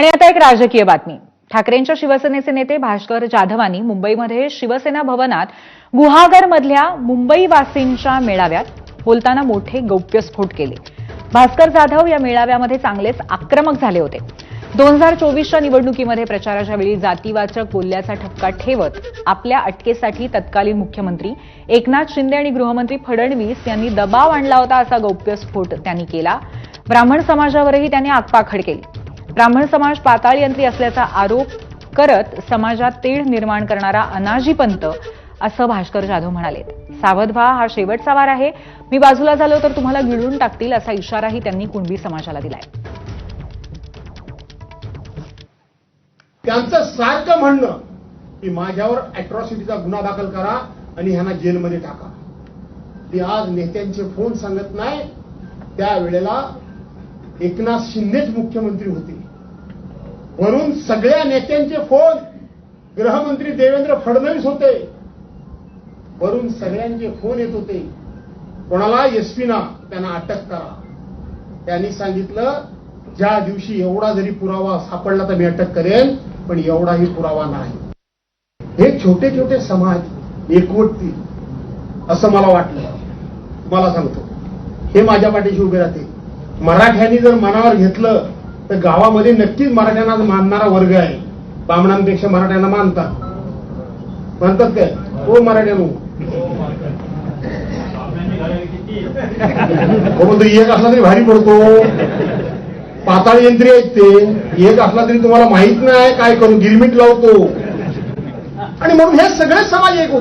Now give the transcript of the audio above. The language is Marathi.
आणि आता एक राजकीय बातमी। ठाकरेंच्या शिवसेनेचे नेते भास्कर जाधवांनी मुंबईमध्ये शिवसेना भवनात गुहागरमधल्या मुंबईवासींच्या मेळाव्यात बोलताना मोठे गौप्यस्फोट केले। भास्कर जाधव या मेळाव्यामध्ये चांगलेच आक्रमक झाले होते। 2024च्या निवडणुकीमध्ये प्रचाराच्या वेळी जातीवाचक बोलल्याचा ठपका ठेवत आपल्या अटकेसाठी तत्कालीन मुख्यमंत्री एकनाथ शिंदे आणि गृहमंत्री फडणवीस यांनी दबाव आणला होता, असा गौप्यस्फोट त्यांनी केला। ब्राह्मण समाजावरही त्यांनी आगपाखड केली। ब्राह्मण समाज पाताळयंत्री असल्याचा आरोप करत समाजात तेढ निर्माण करणारा अनाजी पंत, असं भास्कर जाधव म्हणाले। सावध व्हा, हा शेवटचा वार आहे, मी बाजूला झालो तर तुम्हाला गिळून टाकतील, असा इशाराही त्यांनी कुणबी समाजाला दिलाय। त्यांचं सारखं म्हणणं की माझ्यावर अॅट्रॉसिटीचा गुन्हा दाखल करा आणि ह्यांना जेलमध्ये टाका। ते आज नेत्यांचे फोन सांगत नाही, त्यावेळेला एकनाथ शिंदेच मुख्यमंत्री होते। वरून सगळ्या नेत्यांचे फोन गृहमंत्री देवेंद्र फडणवीस होते। वरून सगळ्यांचे फोन येत होते, कोणाला एसपीना त्यांना अटक करा। त्यांनी सांगितलं ज्या दिवशी एवढा जरी पुरावा सापडला तर मी अटक करेन, पण एवढाही पुरावा नाही। हे छोटे छोटे समाज एकवटतील असं मला वाटलं। मला सांगतो, हे माझ्या पाठीशी उभे राहते। मराठ्यांनी जर मनावर घेतलं तर गावामध्ये नक्कीच मराठ्यांना मानणारा वर्ग आहे। ब्राह्मणांपेक्षा मराठ्यांना म्हणतात काय? हो मराठ्यांनो, म्हणतो एक असला तरी भारी पडतो, पाताळ यंत्री आहेत ते, एक असला तरी तुम्हाला माहित नाही काय करू, गिरमिट लावतो। आणि म्हणून हे सगळे समाज एक